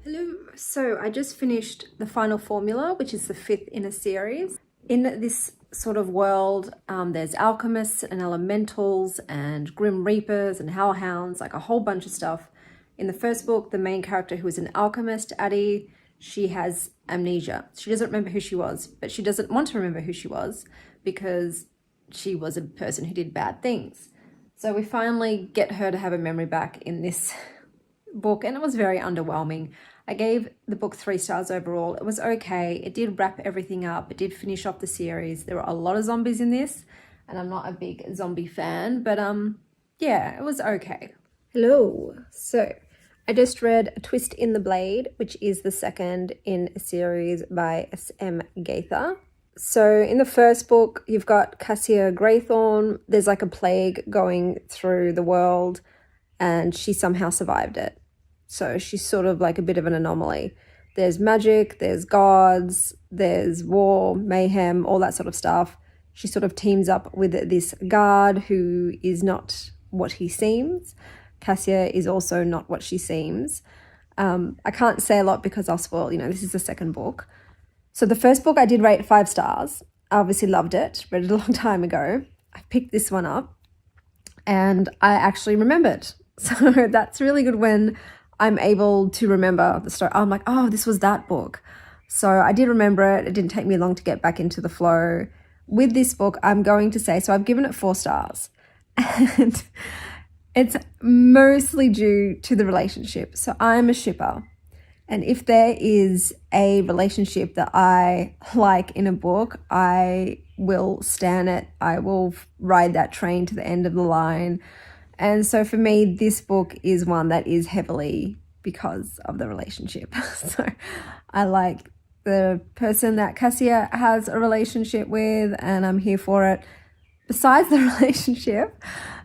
Hello, so I just finished the final formula, which is the 5th in a series. In this sort of world, there's alchemists and elementals and grim reapers and hellhounds, like a whole bunch of stuff. In the first book, the main character, who is an alchemist, Addie, she has amnesia. She doesn't remember who she was, but she doesn't want to remember who she was because she was a person who did bad things. So we finally get her to have a memory back in this book, and it was very underwhelming. I gave the book 3 stars overall. It was okay. It did wrap everything up. It did finish off the series. There were a lot of zombies in this, and I'm not a big zombie fan, but yeah, it was okay. Hello. So I just read A Twist in the Blade, which is the second in a series by S.M. Gaither. So in the first book, you've got Cassia Greythorn. There's like a plague going through the world, and she somehow survived it. So she's sort of like a bit of an anomaly. There's magic, there's gods, there's war, mayhem, all that sort of stuff. She sort of teams up with this guard who is not what he seems. Cassia is also not what she seems. I can't say a lot because I'll spoil, this is the second book. So the first book I did rate 5 stars. I obviously loved it, read it a long time ago. I picked this one up and I actually remembered. So that's really good when I'm able to remember the story. I'm like, oh, this was that book. So I did remember it. It didn't take me long to get back into the flow. With this book, I'm going to say, so I've given it 4 stars. And it's mostly due to the relationship. So I'm a shipper. And if there is a relationship that I like in a book, I will stan it. I will ride that train to the end of the line. And so for me, this book is one that is heavily because of the relationship. So I like the person that Cassia has a relationship with, and I'm here for it. Besides the relationship,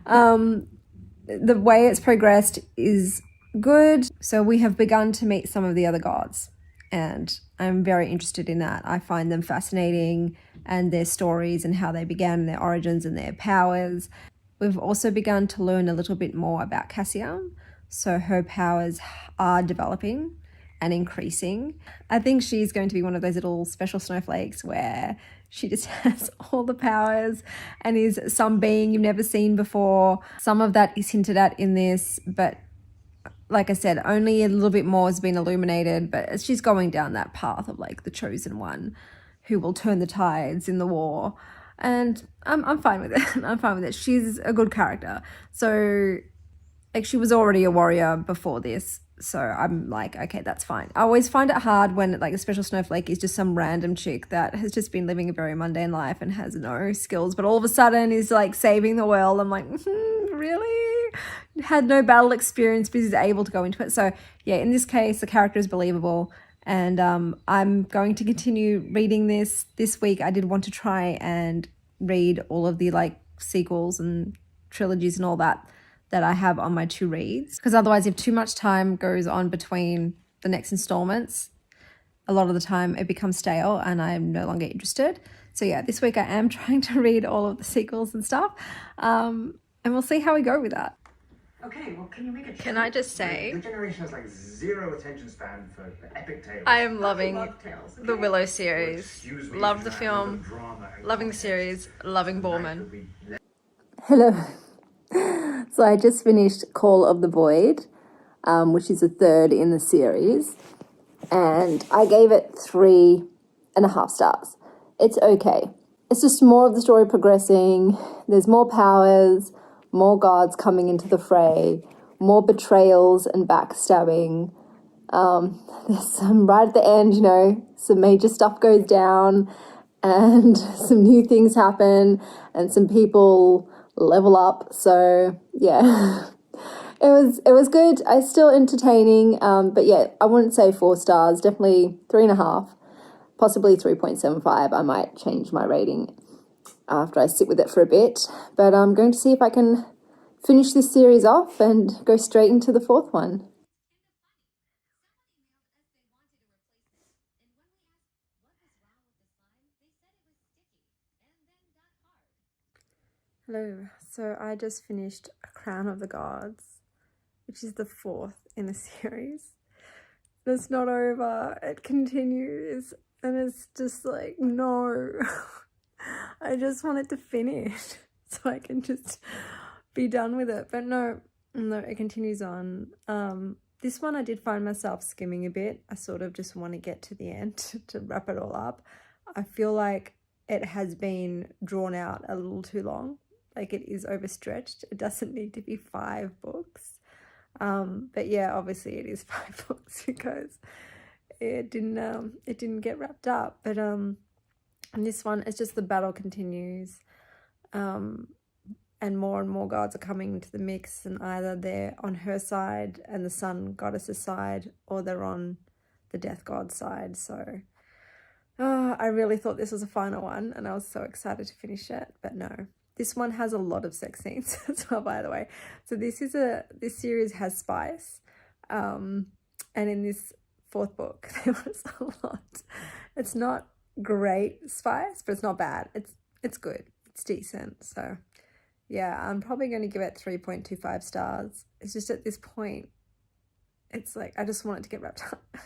the way it's progressed is good. So we have begun to meet some of the other gods, and I'm very interested in that. I find them fascinating, and their stories and how they began, their origins and their powers. We've also begun to learn a little bit more about Cassia. So her powers are developing and increasing. I think she's going to be one of those little special snowflakes where she just has all the powers and is some being you've never seen before. Some of that is hinted at in this, but like I said, only a little bit more has been illuminated, but she's going down that path of like the chosen one who will turn the tides in the war. And I'm fine with it. I'm fine with it. She's a good character. So like she was already a warrior before this. So I'm like, okay, that's fine. I always find it hard when like a special snowflake is just some random chick that has just been living a very mundane life and has no skills, but all of a sudden is like saving the world. I'm like, really? Had no battle experience, but is able to go into it. So yeah, in this case, the character is believable. And I'm going to continue reading this week. I did want to try and read all of the like sequels and trilogies and all that I have on my to reads, because otherwise if too much time goes on between the next installments, a lot of the time it becomes stale and I'm no longer interested. So yeah, this week I am trying to read all of the sequels and stuff, and we'll see how we go with that. Okay, well, can you make a Can I just say, the generation has like 0 attention span for epic tales. I am loving tales, okay? the Willow series. Excuse me, Loved the man, film, drama and loving the context. series, loving Borman. We- Hello. So I just finished Call of the Void, which is the 3rd in the series, and I gave it 3.5 stars. It's okay. It's just more of the story progressing. There's more powers, more gods coming into the fray, more betrayals and backstabbing. There's some right at the end, some major stuff goes down and some new things happen and some people level up. So yeah, it was good. It's still entertaining. But yeah, I wouldn't say 4 stars, definitely 3.5, possibly 3.75. I might change my rating after I sit with it for a bit, but I'm going to see if I can finish this series off and go straight into the 4th one. Hello, so I just finished A Crown of the Gods, which is the 4th in the series. It's not over. It continues. And it's just like, no. I just want it to finish so I can just be done with it. But no, it continues on. This one I did find myself skimming a bit. I sort of just want to get to the end to wrap it all up. I feel like it has been drawn out a little too long. Like it is overstretched. It doesn't need to be 5 books. But yeah, obviously it is 5 books because it didn't get wrapped up. But and this one, it's just the battle continues. And more gods are coming into the mix, and either they're on her side and the sun goddess's side, or they're on the death god's side. So I really thought this was a final one, and I was so excited to finish it, but no. This one has a lot of sex scenes as well, by the way. So this series has spice. And in this 4th book, there was a lot. It's not great spice, but it's not bad. It's good. It's decent. So yeah, I'm probably going to give it 3.25 stars. It's just at this point, it's like, I just want it to get wrapped up.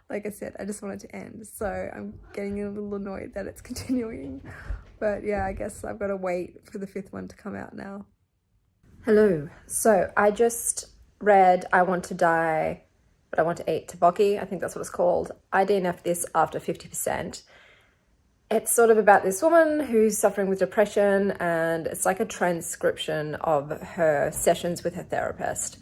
Like I said, I just want it to end. So I'm getting a little annoyed that it's continuing. But yeah, I guess I've got to wait for the 5th one to come out now. Hello. So I just read I Want to Die, But I Want to Eat Tteokbokki. I think that's what it's called. I DNF'd this after 50%. It's sort of about this woman who's suffering with depression, and it's like a transcription of her sessions with her therapist.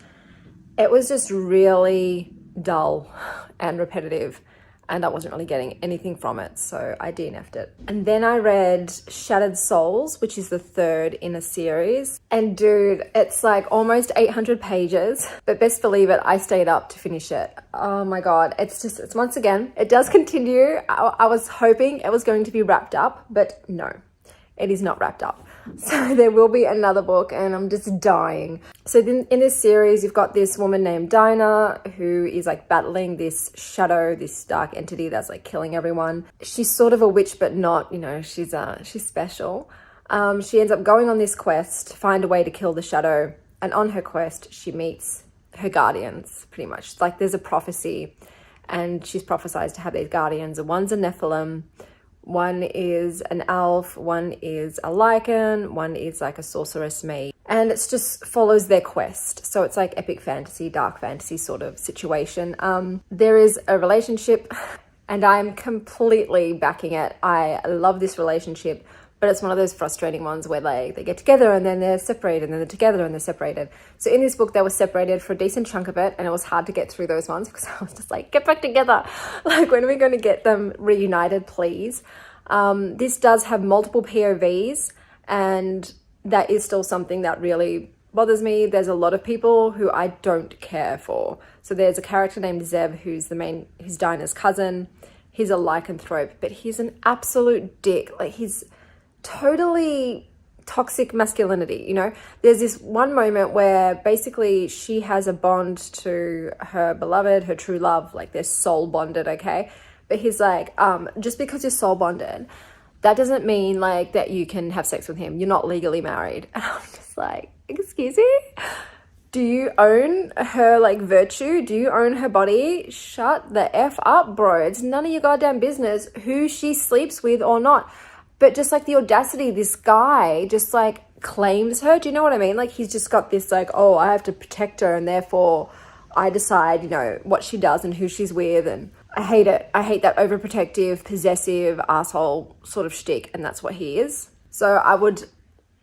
It was just really dull and repetitive, and I wasn't really getting anything from it, so I DNF'd it. And then I read Shattered Souls, which is the 3rd in a series. And dude, it's like almost 800 pages, but best believe it, I stayed up to finish it. Oh my God, it's once again, it does continue. I was hoping it was going to be wrapped up, but no, it is not wrapped up. So there will be another book, and I'm just dying. So then in this series, you've got this woman named Dinah who is like battling this shadow, this dark entity that's like killing everyone. She's sort of a witch, but not, she's special. She ends up going on this quest to find a way to kill the shadow. And on her quest, she meets her guardians, pretty much. It's like there's a prophecy, and she's prophesied to have these guardians. And one's a Nephilim, one is an elf, one is a lichen, one is like a sorceress maid. And it's just follows their quest. So it's like epic fantasy, dark fantasy sort of situation. There is a relationship, and I'm completely backing it. I love this relationship, but it's one of those frustrating ones where they get together and then they're separated, and then they're together and they're separated. So in this book, they were separated for a decent chunk of it, and it was hard to get through those ones because I was just like, get back together. Like, when are we going to get them reunited, please? This does have multiple POVs, and that is still something that really bothers me. There's a lot of people who I don't care for. So there's a character named Zev who's Dinah's cousin. He's a lycanthrope, but he's an absolute dick. Like, he's totally toxic masculinity, There's this one moment where basically she has a bond to her beloved, her true love, like they're soul bonded, okay? But he's like, just because you're soul bonded, that doesn't mean like that you can have sex with him. You're not legally married. And I'm just like, excuse me? Do you own her like virtue? Do you own her body? Shut the F up, bro. It's none of your goddamn business who she sleeps with or not. But just like the audacity, this guy just like claims her. Do you know what I mean? Like, he's just got this like, oh, I have to protect her, and therefore I decide, what she does and who she's with. And I hate it. I hate that overprotective, possessive asshole sort of shtick, and that's what he is. So I would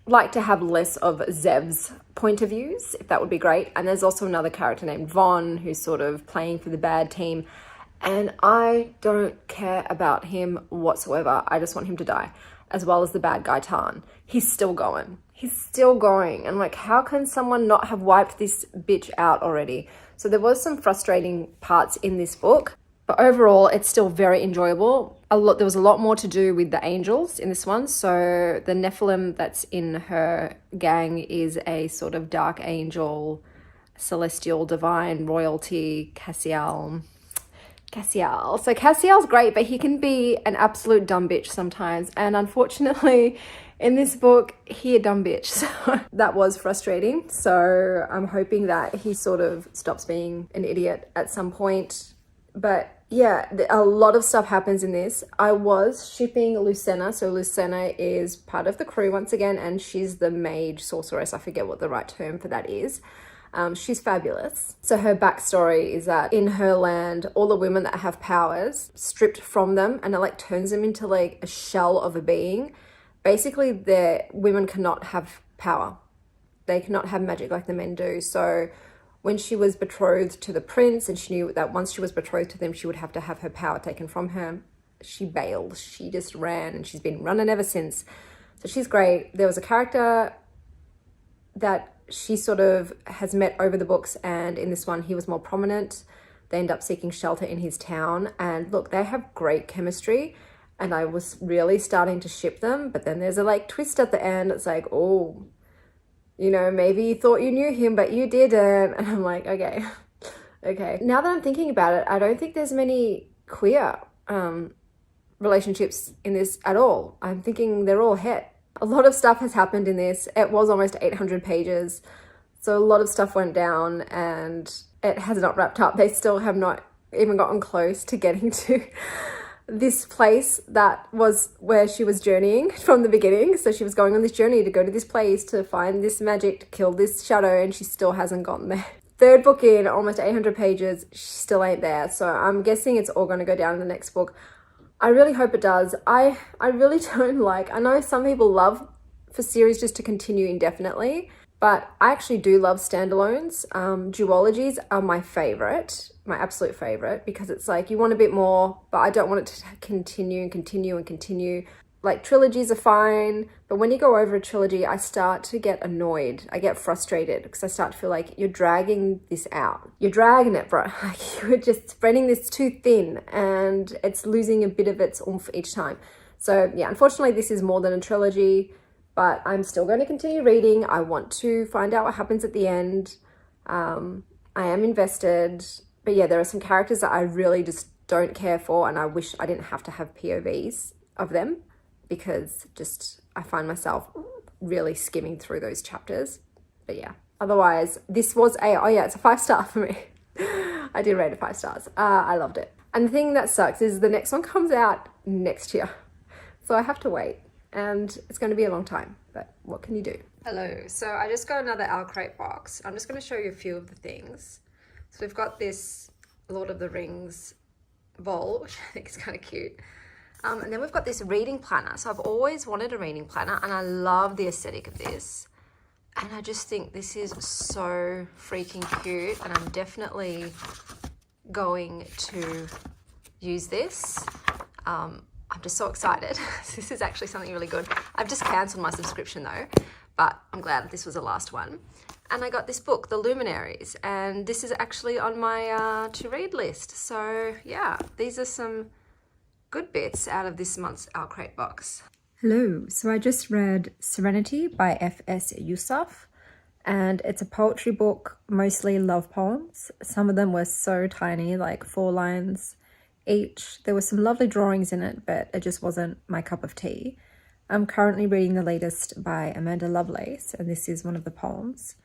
like to have less of Zev's point of views, if that would be great. And there's also another character named Vaughn who's sort of playing for the bad team. And I don't care about him whatsoever. I just want him to die, as well as the bad guy Tan. He's still going. And like, how can someone not have wiped this bitch out already? So there was some frustrating parts in this book, but overall it's still very enjoyable. There was a lot more to do with the angels in this one. So the Nephilim that's in her gang is a sort of dark angel, celestial, divine, royalty, Cassiel. So Cassiel's great, but he can be an absolute dumb bitch sometimes. And unfortunately, in this book, he a dumb bitch. So that was frustrating. So I'm hoping that he sort of stops being an idiot at some point. But yeah, a lot of stuff happens in this. I was shipping Lucena. So Lucena is part of the crew once again, and she's the mage sorceress. I forget what the right term for that is. She's fabulous. So her backstory is that in her land, all the women that have powers stripped from them, and it like turns them into like a shell of a being. Basically, their women cannot have power. They cannot have magic like the men do. So when she was betrothed to the prince, and she knew that once she was betrothed to them, she would have to have her power taken from her, she bailed. She just ran, and she's been running ever since. So she's great. There was a character that she sort of has met over the books, and in this one, he was more prominent. They end up seeking shelter in his town, and look, they have great chemistry, and I was really starting to ship them, but then there's a like twist at the end. It's like, oh, you know, maybe you thought you knew him, but you didn't. And I'm like, okay, okay. Now that I'm thinking about it, I don't think there's many queer relationships in this at all. I'm thinking they're all het. A lot of stuff has happened in this. It was almost 800 pages. So a lot of stuff went down, and it has not wrapped up. They still have not even gotten close to getting to this place that was where she was journeying from the beginning. So she was going on this journey to go to this place to find this magic, to kill this shadow, and she still hasn't gotten there. Third book in, almost 800 pages, she still ain't there. So I'm guessing it's all going to go down in the next book. I really hope it does. I really don't like, I know some people love for series just to continue indefinitely, but I actually do love standalones. Duologies are my favorite, my absolute favorite, because it's like you want a bit more, but I don't want it to continue and continue and continue. Like trilogies are fine, but when you go over a trilogy, I start to get annoyed. I get frustrated because I start to feel like you're dragging this out. You're dragging it, bro. Like you're just spreading this too thin, and it's losing a bit of its oomph each time. So yeah, unfortunately, this is more than a trilogy, but I'm still going to continue reading. I want to find out what happens at the end. I am invested, but yeah, there are some characters that I really just don't care for, and I wish I didn't have to have POVs of them, because just I find myself really skimming through those chapters. But yeah, otherwise this was it's a 5-star for me. I did rate it 5 stars. I loved it. And the thing that sucks is the next one comes out next year, so I have to wait, and it's going to be a long time, but what can you do? Hello, so I just got another Owl Crate box. I'm just going to show you a few of the things. So we've got this Lord of the Rings bowl, which I think is kind of cute. And then we've got this reading planner. So I've always wanted a reading planner, and I love the aesthetic of this. And I just think this is so freaking cute, and I'm definitely going to use this. I'm just so excited. This is actually something really good. I've just cancelled my subscription though, but I'm glad this was the last one. And I got this book, The Luminaries, and this is actually on my to read list. So yeah, these are some good bits out of this month's Owl Crate box. Hello, so I just read Serenity by F.S. Yusuf, and it's a poetry book, mostly love poems. Some of them were so tiny, like 4 lines each. There were some lovely drawings in it, but it just wasn't my cup of tea. I'm currently reading the latest by Amanda Lovelace, and this is one of the poems.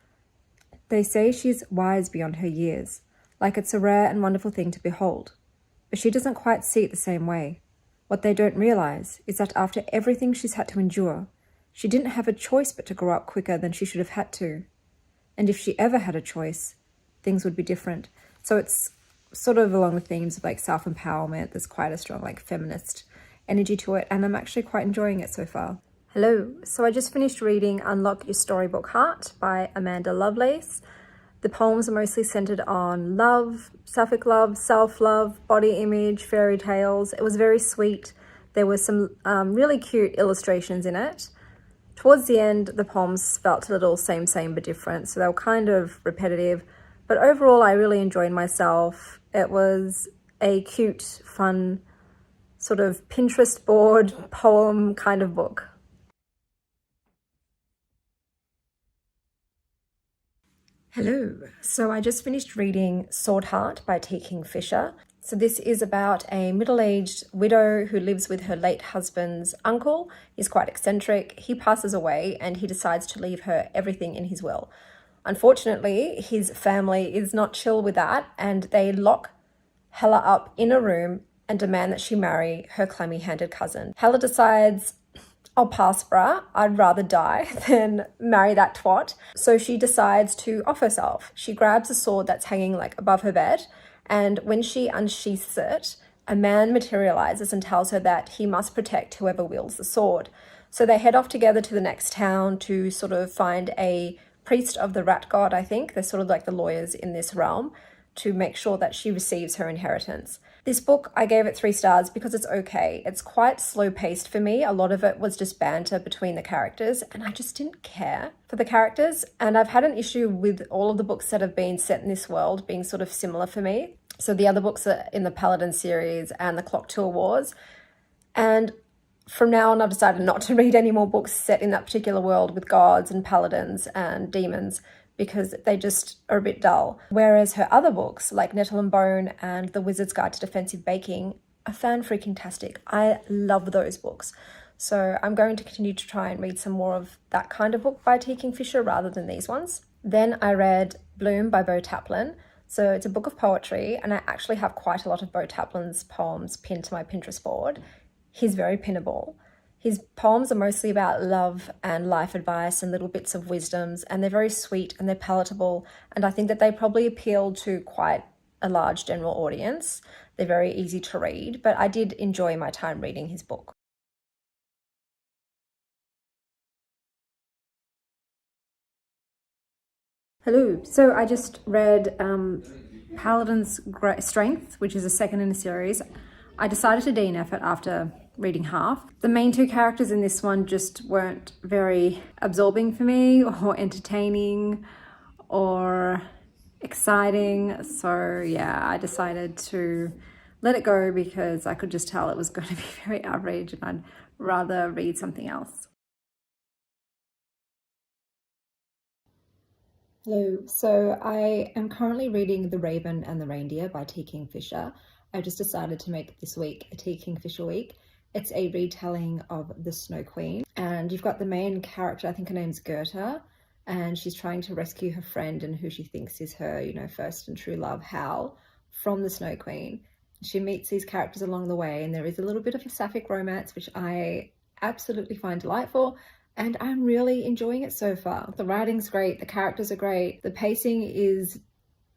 They say she's wise beyond her years, like it's a rare and wonderful thing to behold. But she doesn't quite see it the same way. What they don't realize is that after everything she's had to endure, she didn't have a choice but to grow up quicker than she should have had to. And if she ever had a choice, things would be different. So it's sort of along the themes of like self-empowerment. There's quite a strong like feminist energy to it, and I'm actually quite enjoying it so far. Hello, so I just finished reading Unlock Your Storybook Heart by Amanda Lovelace. The poems are mostly centered on love, sapphic love, self-love, body image, fairy tales. It was very sweet. There were some really cute illustrations in it. Towards the end, the poems felt a little same but different, so they were kind of repetitive. But overall, I really enjoyed myself. It was a cute, fun, sort of Pinterest board poem kind of book. Hello, so I just finished reading Swordheart by T Kingfisher. So this is about a middle-aged widow who lives with her late husband's uncle. He's quite eccentric. He passes away and he decides to leave her everything in his will. Unfortunately, his family is not chill with that, and they lock Hella up in a room and demand that she marry her clammy-handed cousin. Hella decides, I'll pass, bruh. I'd rather die than marry that twat. So she decides to off herself. She grabs a sword that's hanging like above her bed, and when she unsheaths it, a man materializes and tells her that he must protect whoever wields the sword. So they head off together to the next town to sort of find a priest of the rat god, I think. They're sort of like the lawyers in this realm, to make sure that she receives her inheritance. This book, I gave it 3 stars because it's okay. It's quite slow paced for me. A lot of it was just banter between the characters, and I just didn't care for the characters. And I've had an issue with all of the books that have been set in this world being sort of similar for me. So the other books are in the Paladin series and the Clocktaur Wars. And from now on, I've decided not to read any more books set in that particular world with gods and paladins and demons, because they just are a bit dull. Whereas her other books, like Nettle and Bone and The Wizard's Guide to Defensive Baking, are fan-freaking-tastic. I love those books. So I'm going to continue to try and read some more of that kind of book by T Kingfisher rather than these ones. Then I read Bloom by Bo Taplin. So it's a book of poetry, and I actually have quite a lot of Bo Taplin's poems pinned to my Pinterest board. He's very pinnable. His poems are mostly about love and life advice and little bits of wisdoms, and they're very sweet and they're palatable, and I think that they probably appeal to quite a large general audience. They're very easy to read, but I did enjoy my time reading his book. Hello, so I just read Paladin's Strength, which is the second in the series. I decided to DNF it after reading half. The main 2 characters in this one just weren't very absorbing for me or entertaining or exciting. So yeah, I decided to let it go because I could just tell it was going to be very average and I'd rather read something else. Hello, so I am currently reading The Raven and The Reindeer by T Kingfisher. I just decided to make this week a T Kingfisher week. It's a retelling of The Snow Queen, and you've got the main character, I think her name's Gaither, and she's trying to rescue her friend and who she thinks is her, you know, first and true love, Hal, from the Snow Queen. She meets these characters along the way, and there is a little bit of a sapphic romance, which I absolutely find delightful, and I'm really enjoying it so far. The writing's great, the characters are great, the pacing is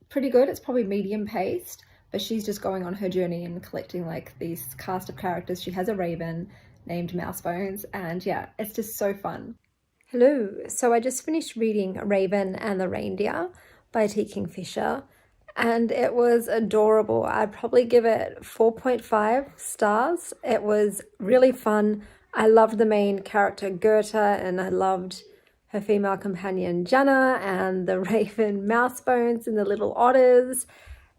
pretty good. It's probably medium paced, but she's just going on her journey and collecting like these cast of characters. She has a raven named Mousebones, and yeah, it's just so fun. Hello, so I just finished reading Raven and the Reindeer by T Kingfisher, and it was adorable. I'd probably give it 4.5 stars. It was really fun. I loved the main character Gaither, and I loved her female companion Jana, and the raven Mousebones and the little otters,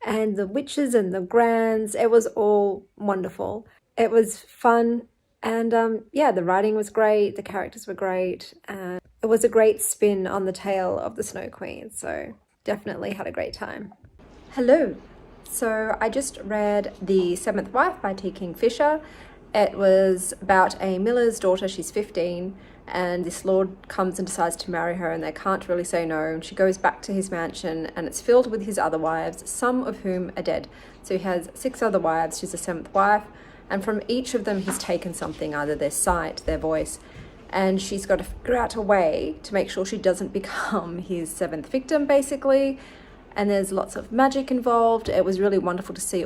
and the witches and the grands. It was all wonderful. It was fun, and yeah, the writing was great, the characters were great, and it was a great spin on the tale of the Snow Queen, so definitely had a great time. Hello, so I just read The Seventh Wife by T Kingfisher. It was about a miller's daughter. She's 15, and this lord comes and decides to marry her, and they can't really say no. She goes back to his mansion, and it's filled with his other wives, some of whom are dead. So he has 6 other wives. She's the 7th wife, and from each of them he's taken something, either their sight, their voice, and she's got to figure out a way to make sure she doesn't become his 7th victim, basically. And there's lots of magic involved. It was really wonderful to see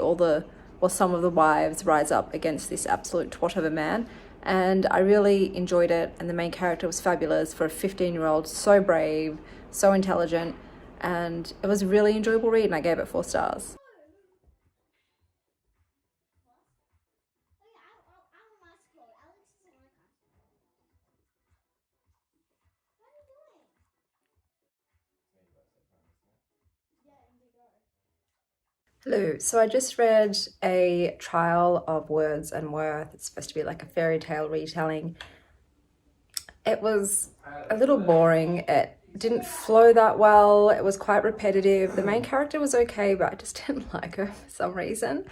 some of the wives rise up against this absolute twat of a man, and I really enjoyed it, and the main character was fabulous for a 15-year-old, so brave, so intelligent, and it was a really enjoyable read, and I gave it 4 stars. Hello, so I just read A Trial of Words and Worth. It's supposed to be like a fairy tale retelling. It was a little boring. It didn't flow that well. It was quite repetitive. The main character was okay, but I just didn't like her for some reason.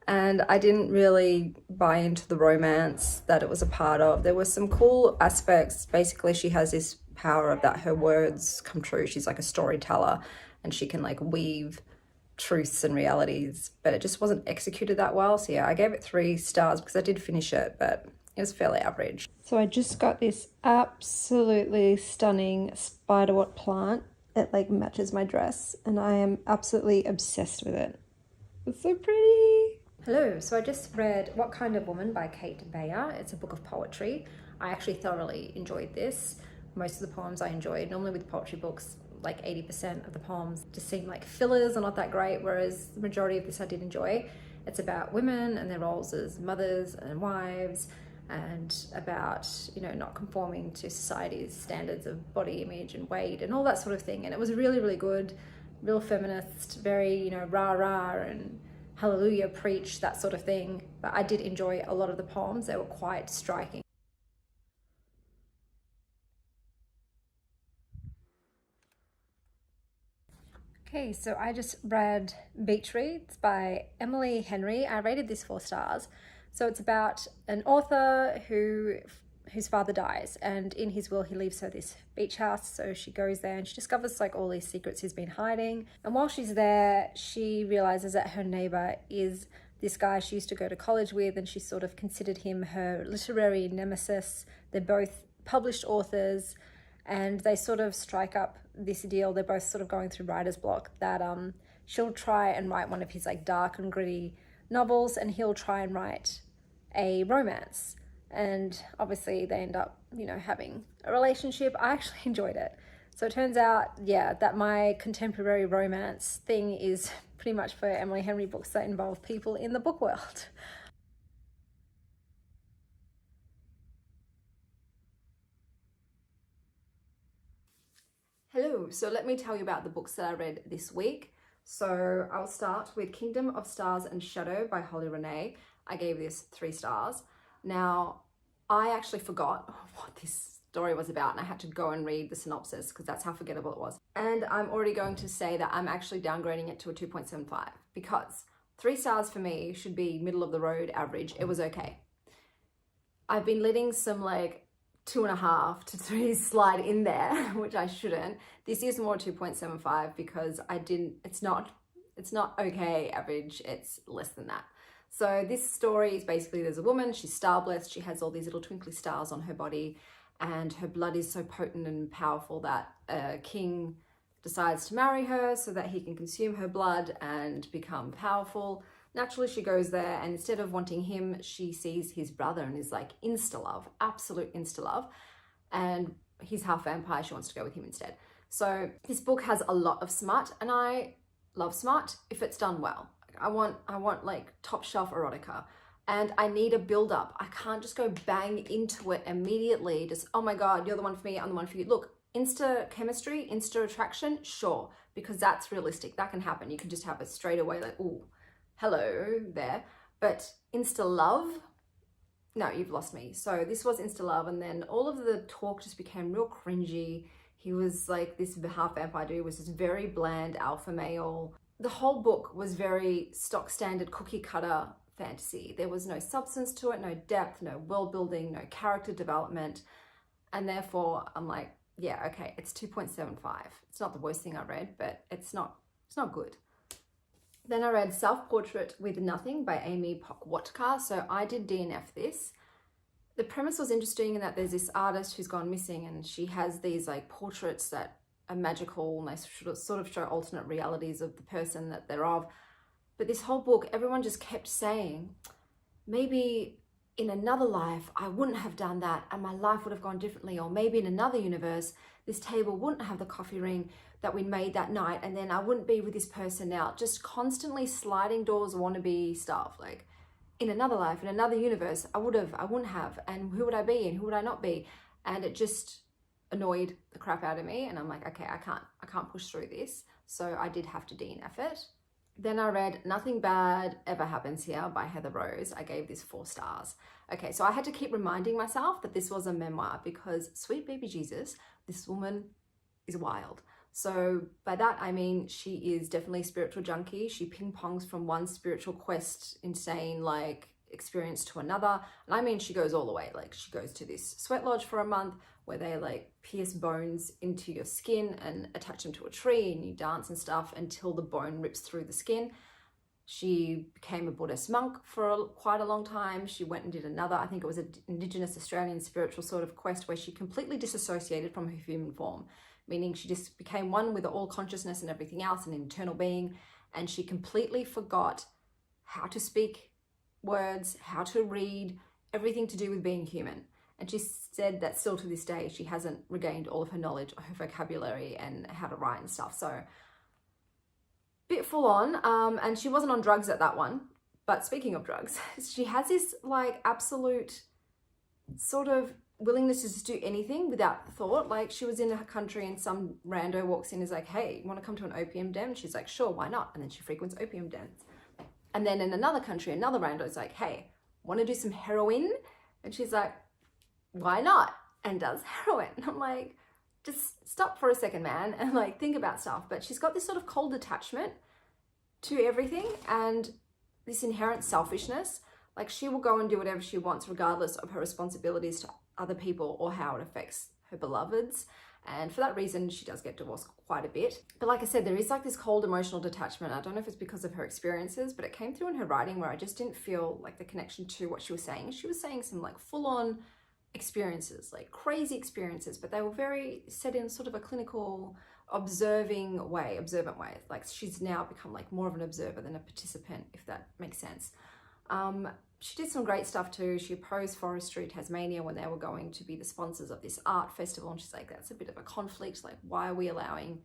And I didn't really buy into the romance that it was a part of. There were some cool aspects. Basically, she has this power of that her words come true. She's like a storyteller, and she can like weave truths and realities, but it just wasn't executed that well. So yeah, I gave it 3 stars because I did finish it, but it was fairly average. So I just got this absolutely stunning spiderwort plant. It like matches my dress and I am absolutely obsessed with it. It's so pretty. Hello, so I just read What Kind of Woman by Kate Baer. It's a book of poetry. I actually thoroughly enjoyed this. Most of the poems I enjoyed. Normally with poetry books, like 80% of the poems just seem like fillers or not that great, whereas the majority of this I did enjoy. It's about women and their roles as mothers and wives, and about, you know, not conforming to society's standards of body image and weight and all that sort of thing. And it was really, really good, real feminist, very, you know, rah-rah and hallelujah, preach, that sort of thing. But I did enjoy a lot of the poems. They were quite striking. Okay, so I just read Beach Reads by Emily Henry. I rated this 4 stars. So it's about an author whose father dies, and in his will he leaves her this beach house. So she goes there and she discovers like all these secrets he's been hiding. And while she's there, she realizes that her neighbor is this guy she used to go to college with, and she sort of considered him her literary nemesis. They're both published authors, and they sort of strike up this deal. They're both sort of going through writer's block, that she'll try and write one of his like dark and gritty novels, and he'll try and write a romance. And obviously they end up, you know, having a relationship. I actually enjoyed it. So it turns out, yeah, that my contemporary romance thing is pretty much for Emily Henry books that involve people in the book world. Hello, so let me tell you about the books that I read this week. So I'll start with Kingdom of Stars and Shadow by Holly Renee. I gave this 3 stars. Now, I actually forgot what this story was about, and I had to go and read the synopsis because that's how forgettable it was. And I'm already going to say that I'm actually downgrading it to a 2.75 because 3 stars for me should be middle of the road average. It was okay. I've been letting some like 2.5 to 3 slide in there, which I shouldn't. This is more 2.75 because it's not okay average, it's less than that. So this story is basically, there's a woman, she's star blessed, she has all these little twinkly stars on her body, and her blood is so potent and powerful that a king decides to marry her so that he can consume her blood and become powerful. Naturally, she goes there, and instead of wanting him, she sees his brother and is like insta-love, absolute insta-love. And he's half vampire, she wants to go with him instead. So this book has a lot of smut, and I love smut if it's done well. I want like top shelf erotica, and I need a build up. I can't just go bang into it immediately. Just, oh my God, you're the one for me, I'm the one for you. Look, insta chemistry, insta attraction, sure, because that's realistic. That can happen. You can just have it straight away, like, ooh, hello there. But insta love, no, you've lost me. So this was insta love, and then all of the talk just became real cringy. He was like, this half vampire dude was just very bland alpha male. The whole book was very stock standard cookie cutter fantasy. There was no substance to it, no depth, no world building, no character development. And therefore I'm like, yeah, okay, it's 2.75. It's not the worst thing I read, but it's not good. Then I read Self-Portrait with Nothing by Aimee Pokwatka. So I did DNF this. The premise was interesting in that there's this artist who's gone missing, and she has these like portraits that are magical, and they sort of show alternate realities of the person that they're of. But this whole book, everyone just kept saying, maybe in another life I wouldn't have done that and my life would have gone differently, or maybe in another universe this table wouldn't have the coffee ring that we made that night, and then I wouldn't be with this person now. Just constantly sliding doors wannabe stuff, like in another life, in another universe, I wouldn't have, and who would I be and who would I not be? And it just annoyed the crap out of me, and I'm like, okay, I can't push through this. So I did have to DNF it. Then I read Nothing Bad Ever Happens Here by Heather Rose. I gave this 4 stars. Okay, so I had to keep reminding myself that this was a memoir because sweet baby Jesus, this woman is wild. So by that, I mean, she is definitely a spiritual junkie. She ping-pongs from one spiritual quest, insane, like experience to another. And I mean, she goes all the way. Like she goes to this sweat lodge for a month, where they like pierce bones into your skin and attach them to a tree, and you dance and stuff until the bone rips through the skin. She became a Buddhist monk for quite a long time. She went and did another, I think it was an Indigenous Australian spiritual sort of quest where she completely disassociated from her human form, meaning she just became one with all consciousness and everything else, an internal being, and she completely forgot how to speak words, how to read, everything to do with being human. And she said that still to this day, she hasn't regained all of her knowledge, her vocabulary, and how to write and stuff. So bit full on, and she wasn't on drugs at that one. But speaking of drugs, she has this like absolute sort of willingness to just do anything without thought. Like she was in a country and some rando walks in and is like, hey, you want to come to an opium den? And she's like, sure, why not? And then she frequents opium dens. And then in another country, another rando is like, hey, want to do some heroin? And she's like, why not? And does heroin. And I'm like, just stop for a second, man, and like think about stuff. But she's got this sort of cold attachment to everything and this inherent selfishness. Like she will go and do whatever she wants regardless of her responsibilities to other people or how it affects her beloveds. And for that reason, she does get divorced quite a bit. But like I said, there is like this cold emotional detachment. I don't know if it's because of her experiences, but it came through in her writing where I just didn't feel like the connection to what she was saying. She was saying some like full on experiences, like crazy experiences, but they were very set in sort of a clinical, observant way. Like she's now become like more of an observer than a participant, if that makes sense. She did some great stuff too. She opposed Forestry Tasmania when they were going to be the sponsors of this art festival, and she's like, that's a bit of a conflict. Like, why are we allowing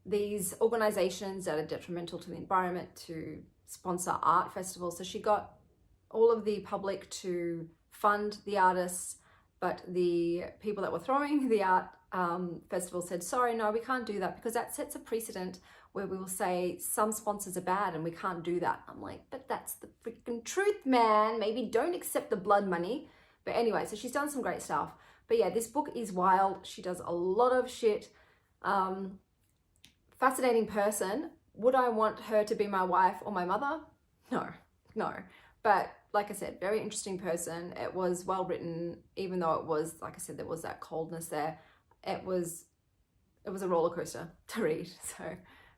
these organizations that are detrimental to the environment to sponsor art festivals? So she got all of the public to fund the artists, but the people that were throwing the art festival said, sorry, no, we can't do that because that sets a precedent where we will say some sponsors are bad and we can't do that. I'm like, but that's the freaking truth, man. Maybe don't accept the blood money. But anyway, so she's done some great stuff. But yeah, this book is wild. She does a lot of shit. Fascinating person. Would I want her to be my wife or my mother? No. But like I said, very interesting person. It was well written, even though it was, like I said, there was that coldness there. It was a roller coaster to read. So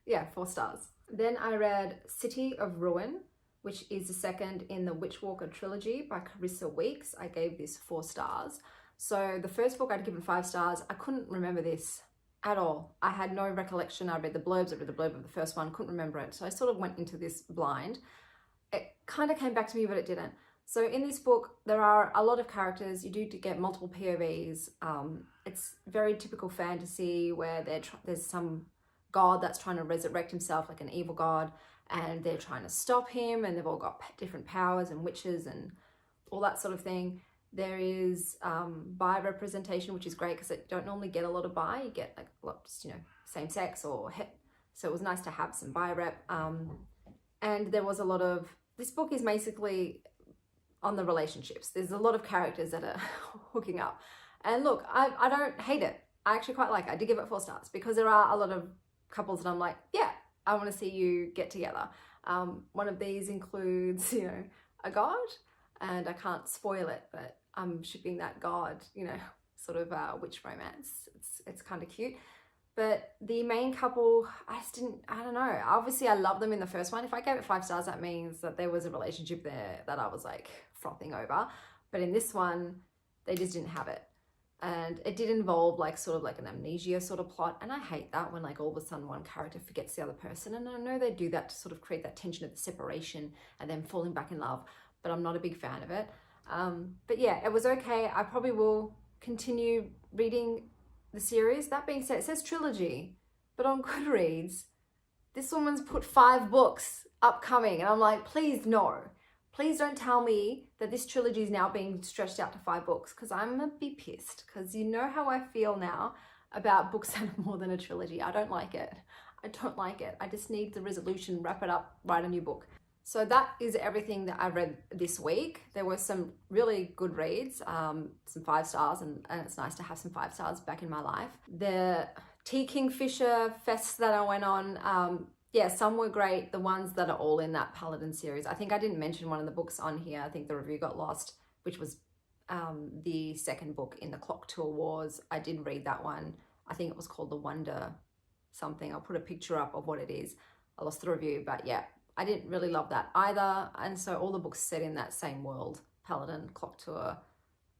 yeah, 4 stars. Then I read City of Ruin, which is the second in the Witchwalker trilogy by Charissa Weekes. I gave this 4 stars. So the first book I'd given 5 stars. I couldn't remember this at all. I had no recollection. I read the blurb of the first one, couldn't remember it. So I sort of went into this blind. It kind of came back to me, but it didn't. So in this book, there are a lot of characters. You do get multiple POVs. It's very typical fantasy where there's some god that's trying to resurrect himself, like an evil god, and they're trying to stop him, and they've all got different powers and witches and all that sort of thing. There is bi representation, which is great because you don't normally get a lot of bi. You get like lots, same sex or het. So it was nice to have some bi rep. And there was a lot of, this book is basically on the relationships. There's a lot of characters that are hooking up. And look, I don't hate it. I actually quite like it. I did give it 4 stars because there are a lot of couples that I'm like, yeah, I want to see you get together. One of these includes, a god, and I can't spoil it, but I'm shipping that god, sort of witch romance. It's kind of cute. But the main couple, I don't know. Obviously, I love them in the first one. If I gave it 5 stars, that means that there was a relationship there that I was like frothing over. But in this one, they just didn't have it. And it did involve like sort of like an amnesia sort of plot. And I hate that when like all of a sudden one character forgets the other person. And I know they do that to sort of create that tension of the separation and then falling back in love. But I'm not a big fan of it. But yeah, it was okay. I probably will continue reading the series. That being said, it says trilogy, but on Goodreads, this woman's put 5 books upcoming, and I'm like, please no. Please don't tell me that this trilogy is now being stretched out to 5 books, because I'm gonna be pissed, because you know how I feel now about books that are more than a trilogy. I don't like it. I just need the resolution, wrap it up, write a new book. So that is everything that I read this week. There were some really good reads, some 5 stars, and it's nice to have some 5 stars back in my life. The T Kingfisher fest that I went on, yeah, some were great. The ones that are all in that Paladin series. I think I didn't mention one of the books on here. I think the review got lost, which was the second book in the Clocktaur Wars. I did read that one. I think it was called The Wonder something. I'll put a picture up of what it is. I lost the review, but yeah, I didn't really love that either. And so all the books set in that same world, Paladin, Clocktaur,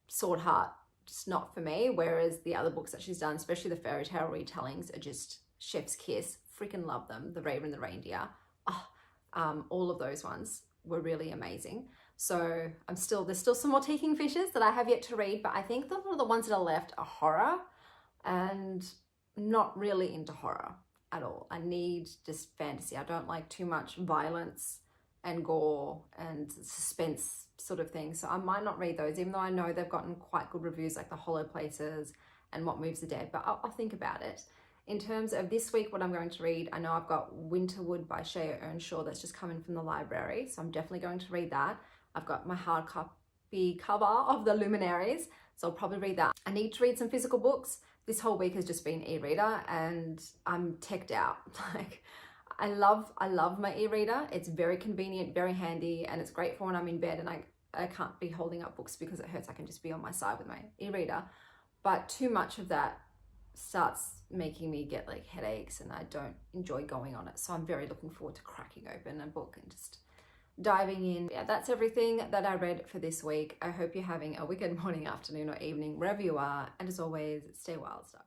Swordheart, just not for me. Whereas the other books that she's done, especially the fairytale retellings, are just chef's kiss. Freaking love them. The Raven and The Reindeer. All of those ones were really amazing. So there's still some more T Kingfishers that I have yet to read, but I think that one of the ones that are left are horror, and not really into horror at all. I need just fantasy. I don't like too much violence and gore and suspense sort of thing. So I might not read those, even though I know they've gotten quite good reviews, like The Hollow Places and What Moves the Dead, but I'll think about it. In terms of this week, what I'm going to read, I know I've got Winterwood by Shea Earnshaw that's just coming from the library, so I'm definitely going to read that. I've got my hard copy cover of The Luminaries, so I'll probably read that. I need to read some physical books. This whole week has just been e-reader and I'm teched out. Like, I love my e-reader. It's very convenient, very handy, and it's great for when I'm in bed and I can't be holding up books because it hurts. I can just be on my side with my e-reader. But too much of that starts making me get like headaches and I don't enjoy going on it. So I'm very looking forward to cracking open a book and just diving in. Yeah, that's everything that I read for this week. I hope you're having a wicked morning, afternoon, or evening, wherever you are. And as always, stay wild, start